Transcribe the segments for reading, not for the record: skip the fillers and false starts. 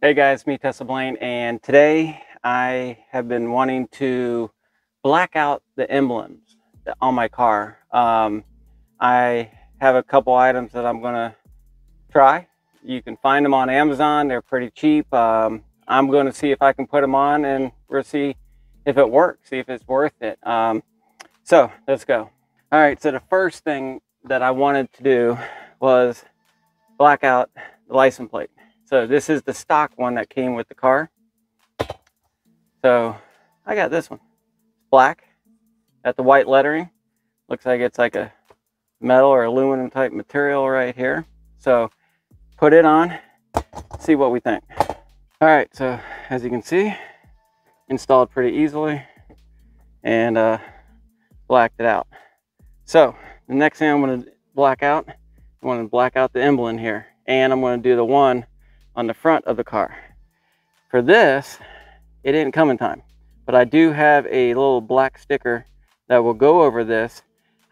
Hey guys, me Blaine, and today I have been wanting to black out the emblems on my car. I have a couple items that I'm gonna try. You can find them on Amazon. They're pretty cheap. I'm going to see if I can put them on, and we'll see if it works, see if it's worth it. So let's go. All right, so the first thing that I wanted to do was black out the license plate. So this is the stock one that came with the car. So I got this one. It's black. Got the white lettering. Looks like it's like a metal or aluminum type material right here. So put it on, see what we think. All right, so as you can see, installed pretty easily and blacked it out. So the next thing I'm going to black out, I want to black out the emblem here, and I'm going to do the one on the front of the car. For this, it didn't come in time, but I do have a little black sticker that will go over this.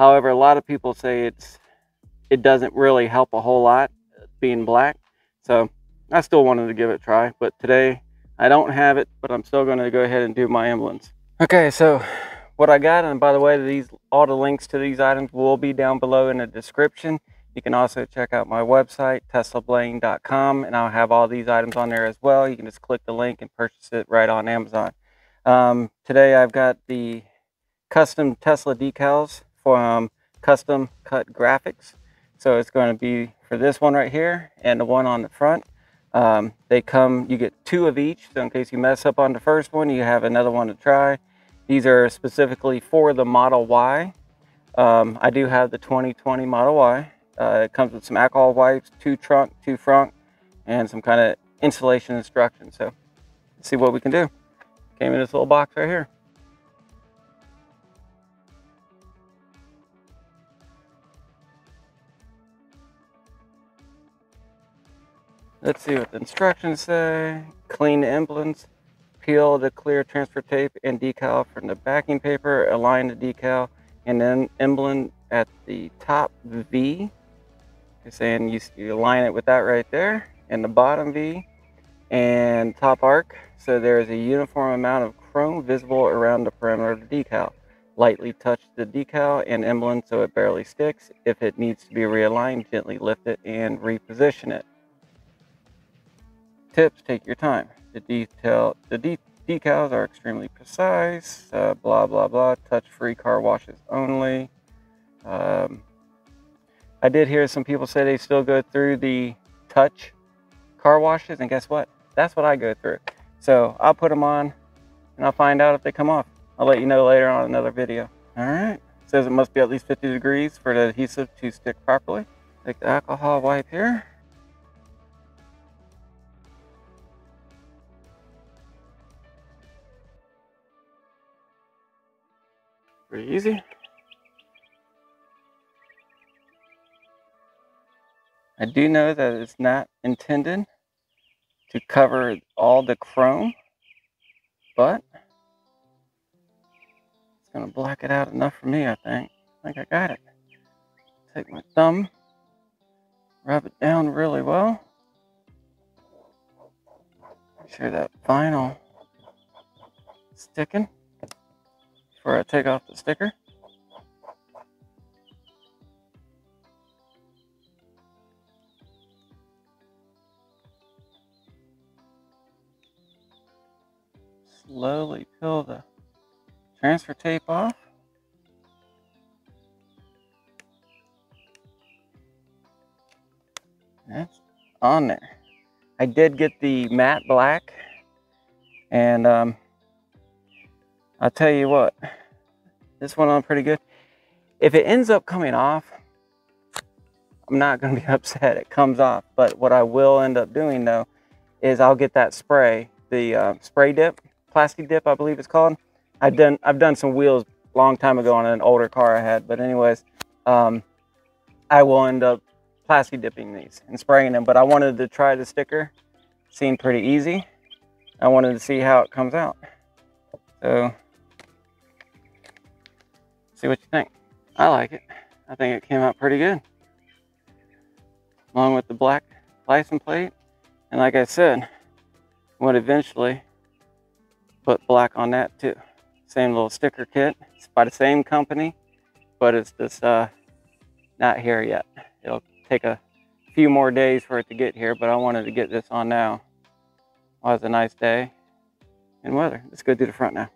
However, a lot of people say it doesn't really help a whole lot being black, so I still wanted to give it a try. But today I don't have it, but I'm still going to go ahead and do my emblems. Okay, so what I got, and by the way, all the links to these items will be down below in the description. You can also check out my website, teslablaine.com, and I'll have all these items on there as well. You can just click the link and purchase it right on Amazon. Today I've got the custom Tesla decals from Custom Cut Graphics. So it's going to be for this one right here and the one on the front. You get two of each, so in case you mess up on the first one, you have another one to try. These are specifically for the Model Y. I do have the 2020 Model Y. It comes with some alcohol wipes, two trunk, two front, and some kind of installation instructions. So let's see what we can do. Came in this little box right here. Let's see what the instructions say. Clean the emblems, peel the clear transfer tape and decal from the backing paper, align the decal and then emblem at the top V. You're saying you align it with that right there, and the bottom V and top arc, so there is a uniform amount of chrome visible around the perimeter of the decal. Lightly touch the decal and emblem so it barely sticks. If it needs to be realigned, gently lift it and reposition it. Tips: take your time. The decals are extremely precise. Blah blah blah. Touch-free car washes only. I did hear some people say they still go through the touch car washes, and guess what? That's what I go through. So I'll put them on and I'll find out if they come off. I'll let you know later on in another video. All right. It says it must be at least 50 degrees for the adhesive to stick properly. Take the alcohol wipe here. Pretty easy. I do know that it's not intended to cover all the chrome, but it's going to black it out enough for me, I think. I got it. Take my thumb, rub it down really well. Make sure that vinyl is sticking before I take off the sticker. Slowly peel the transfer tape off. That's on there. I did get the matte black, and I'll tell you what, this went on pretty good. If it ends up coming off, I'm not going to be upset. It comes off, but what I will end up doing though is I'll get that spray, the spray dip, plastic dip, I believe it's called. I've done some wheels a long time ago on an older car I had, but anyways, I will end up plastic dipping these and spraying them. But I wanted to try the sticker. Seemed pretty easy. I wanted to see how it comes out. So see what you think. I like it. I think it came out pretty good, along with the black license plate. And like I said, I'm going to eventually put black on that too. Same little sticker kit. It's by the same company, but it's just not here yet. It'll take a few more days for it to get here, but I wanted to get this on now while it's a nice day and weather. Let's go do the front now.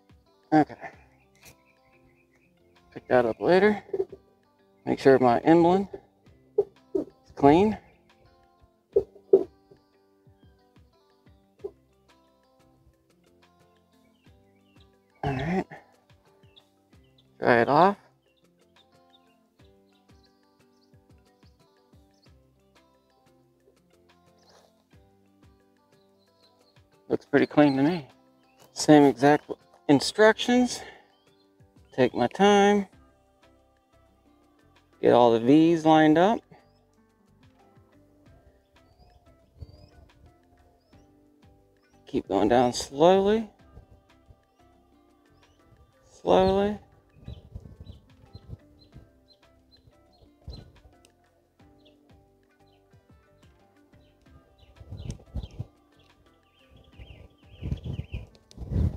Okay. Pick that up later. Make sure my emblem is clean. All right. Dry it off. Looks pretty clean to me. Same exact instructions. Take my time. Get all the V's lined up. Keep going down slowly. Slowly.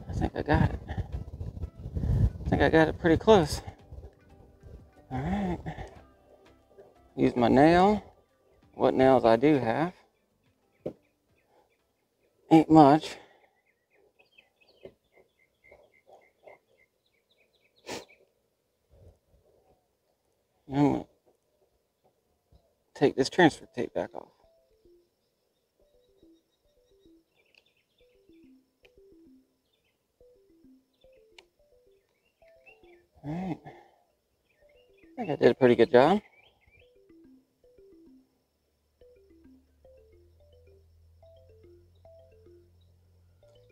I think I got it. I think I got it pretty close. All right. Use my nail. What nails I do have. Ain't much. I'm going to take this transfer tape back off. All right. I think I did a pretty good job.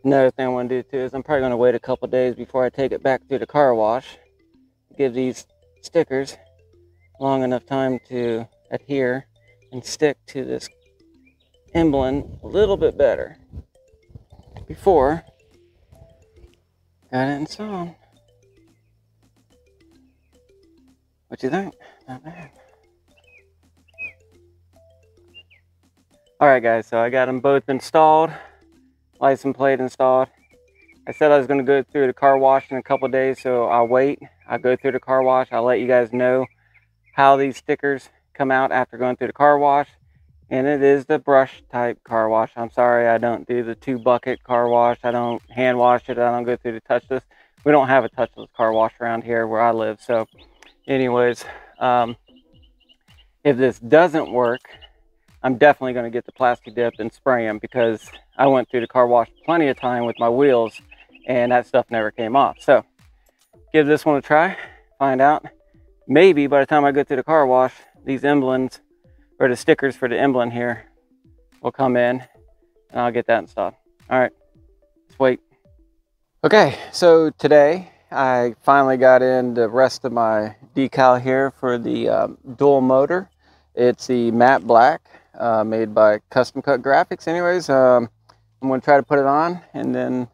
Another thing I want to do too is I'm probably going to wait a couple days before I take it back to the car wash. Give these stickers long enough time to adhere and stick to this emblem a little bit better before got it installed. What you think? Not bad. Alright guys, so I got them both installed. License plate installed. I said I was going to go through the car wash in a couple days, so I'll wait. I'll go through the car wash. I'll let you guys know how these stickers come out after going through the car wash. And it is the brush type car wash. I'm sorry I don't do the 2-bucket car wash. I don't hand wash it. I don't go through the touchless. We don't have a touchless car wash around here where I live. So anyways, if this doesn't work, I'm definitely going to get the plastic dip and spray them, because I went through the car wash plenty of time with my wheels and that stuff never came off. So give this one a try, find out. Maybe by the time I go through the car wash, these emblems, or the stickers for the emblem here, will come in and I'll get that installed. All right, let's wait. Okay, so today I finally got in the rest of my decal here for the dual motor. It's the matte black, made by Custom Cut Graphics. Anyways, I'm going to try to put it on, and then,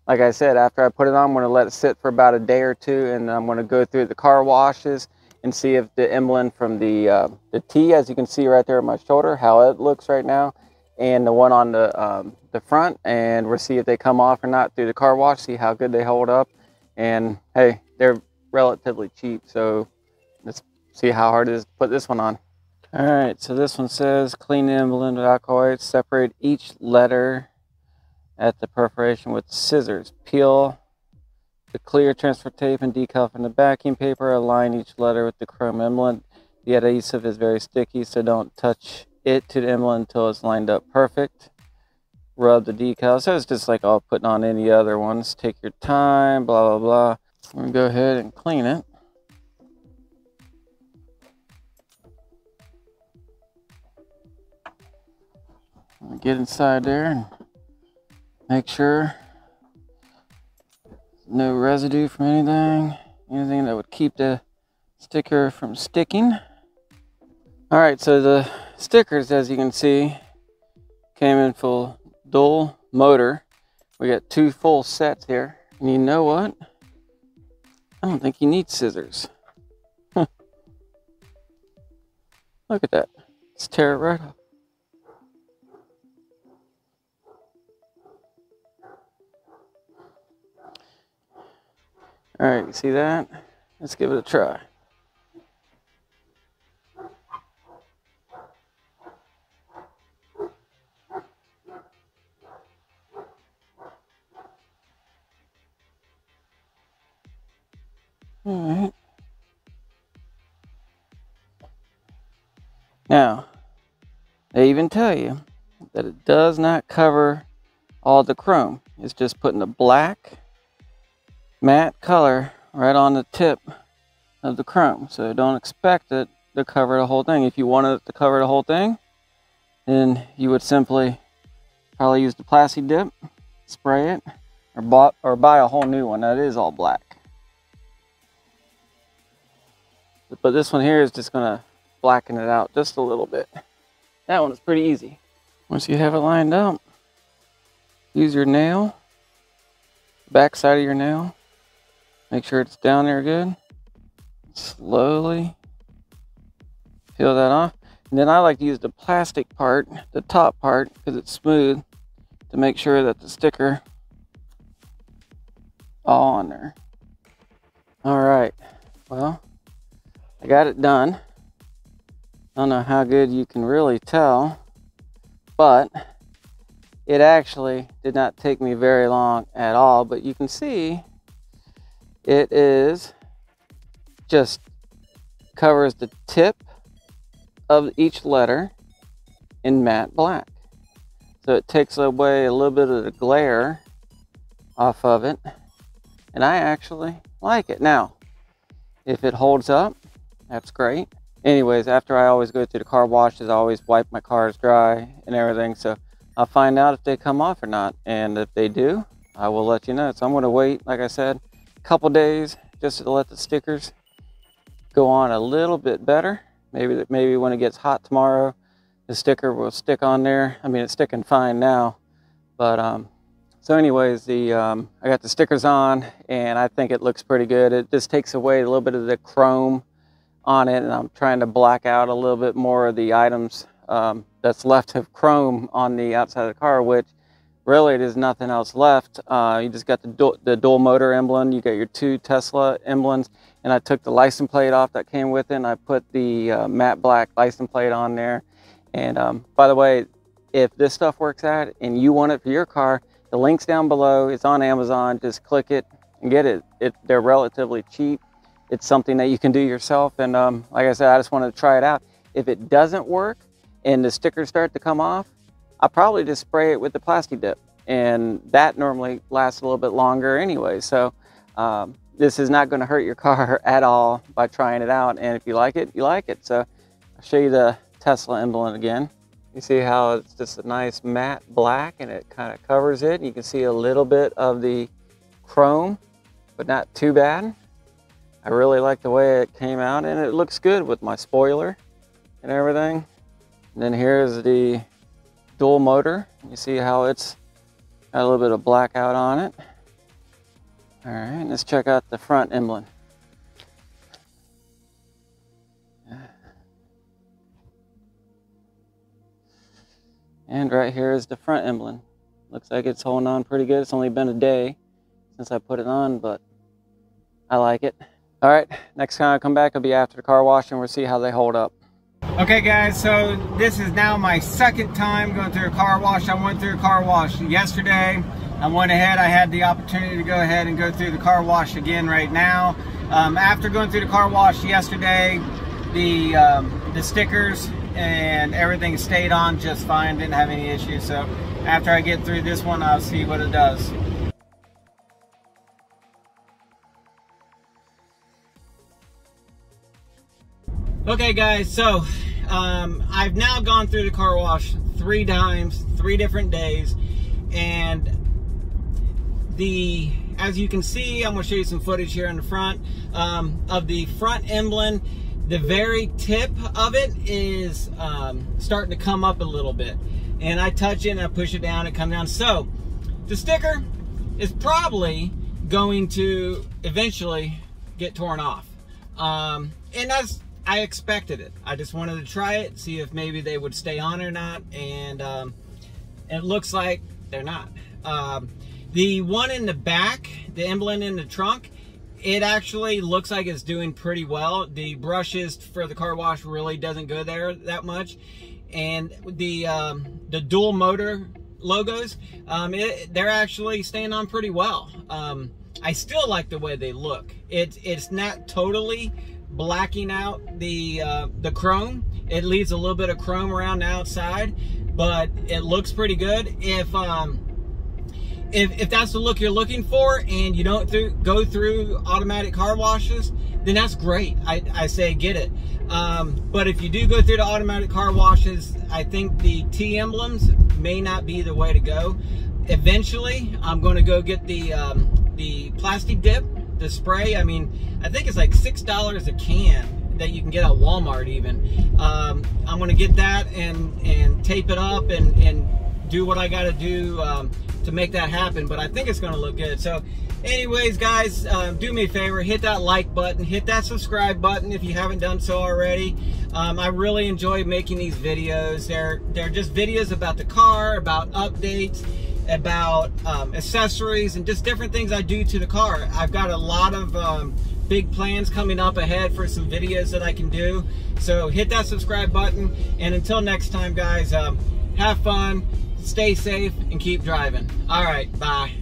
like I said, after I put it on, I'm going to let it sit for about a day or two, and I'm going to go through the car washes and see if the emblem from the T, as you can see right there on my shoulder, how it looks right now, and the one on the front, and we'll see if they come off or not through the car wash, see how good they hold up. And hey, they're relatively cheap, so let's see how hard it is to put this one on. All right, so this one says clean the emblem with alcohol white, separate each letter at the perforation with scissors, peel the clear transfer tape and decal from the backing paper, align each letter with the chrome emblem. The adhesive is very sticky, so don't touch it to the emblem until it's lined up perfect. Rub the decal, so it's just like all putting on any other ones. Take your time, blah blah blah. I'm gonna go ahead and clean it. Get inside there and make sure no residue from anything that would keep the sticker from sticking. All right, so the stickers, as you can see, came in full dual motor. We got 2 full sets here, and you know what? I don't think you need scissors. Look at that. Let's tear it right off. All right, you see that? Let's give it a try. All right. Now, they even tell you that it does not cover all the chrome. It's just putting the black matte color right on the tip of the chrome. So don't expect it to cover the whole thing. If you wanted it to cover the whole thing, then you would simply probably use the plasti dip, spray it, or buy a whole new one that is all black. But this one here is just going to blacken it out just a little bit. That one is pretty easy. Once you have it lined up, use your nail, back side of your nail, make sure it's down there good. Slowly peel that off. And then I like to use the plastic part, the top part, because it's smooth, to make sure that the sticker all on there. All right, well, I got it done. I don't know how good you can really tell, but it actually did not take me very long at all. But you can see it is just covers the tip of each letter in matte black. So it takes away a little bit of the glare off of it. And I actually like it. Now, if it holds up, that's great. Anyways, after I always go through the car washes, I always wipe my cars dry and everything. So I'll find out if they come off or not. And if they do, I will let you know. So I'm going to wait, like I said, a couple days just to let the stickers go on a little bit better. Maybe when it gets hot tomorrow, the sticker will stick on there. I mean, it's sticking fine now. But so anyways, I got the stickers on and I think it looks pretty good. It just takes away a little bit of the chrome on it, and I'm trying to black out a little bit more of the items that's left of chrome on the outside of the car, which really there's nothing else left. You just got the dual motor emblem, you got your 2 Tesla emblems, and I took the license plate off that came with it, and I put the matte black license plate on there. And by the way, if this stuff works out and you want it for your car, the link's down below. It's on Amazon. Just click it and get it. They're relatively cheap. It's something that you can do yourself. And like I said, I just wanted to try it out. If it doesn't work and the stickers start to come off, I'll probably just spray it with the plasti dip. And that normally lasts a little bit longer anyway. So this is not going to hurt your car at all by trying it out. And if you like it, you like it. So I'll show you the Tesla emblem again. You see how it's just a nice matte black and it kind of covers it. You can see a little bit of the chrome, but not too bad. I really like the way it came out, and it looks good with my spoiler and everything. And then here's the dual motor. You see how it's got a little bit of blackout on it. All right, let's check out the front emblem. And right here is the front emblem. Looks like it's holding on pretty good. It's only been a day since I put it on, but I like it. All right, next time I come back, it'll be after the car wash, and we'll see how they hold up. Okay guys, so this is now my second time going through a car wash. I went through a car wash yesterday. I went ahead, I had the opportunity to go ahead and go through the car wash again right now. After going through the car wash yesterday, the stickers and everything stayed on just fine, didn't have any issues. So after I get through this one, I'll see what it does. Okay guys, so I've now gone through the car wash 3 times, 3 different days, and as you can see, I'm going to show you some footage here in the front of the front emblem. The very tip of it is starting to come up a little bit, and I touch it and I push it down and come down. So the sticker is probably going to eventually get torn off, and I expected it. I just wanted to try it, see if maybe they would stay on or not, and it looks like they're not. The one in the back, the emblem in the trunk, It actually looks like it's doing pretty well. The brushes for the car wash really doesn't go there that much, and the dual motor logos, they're actually staying on pretty well. I still like the way they look. It's not totally blacking out the chrome. It leaves a little bit of chrome around the outside, but it looks pretty good. If that's the look you're looking for and you don't go through automatic car washes, then that's great. I say get it. But if you do go through the automatic car washes, I think the T emblems may not be the way to go. Eventually, I'm going to go get the plastic dip, the spray. I mean, I think it's like $6 a can that you can get at Walmart even. I'm going to get that and tape it up and do what I got to do to make that happen, but I think it's going to look good. So anyways, guys, do me a favor, hit that like button, hit that subscribe button if you haven't done so already. I really enjoy making these videos. They're just videos about the car, about updates, about accessories, and just different things I do to the car. I've got a lot of big plans coming up ahead for some videos that I can do. So hit that subscribe button, and until next time, guys, have fun, stay safe, and keep driving. All right, bye.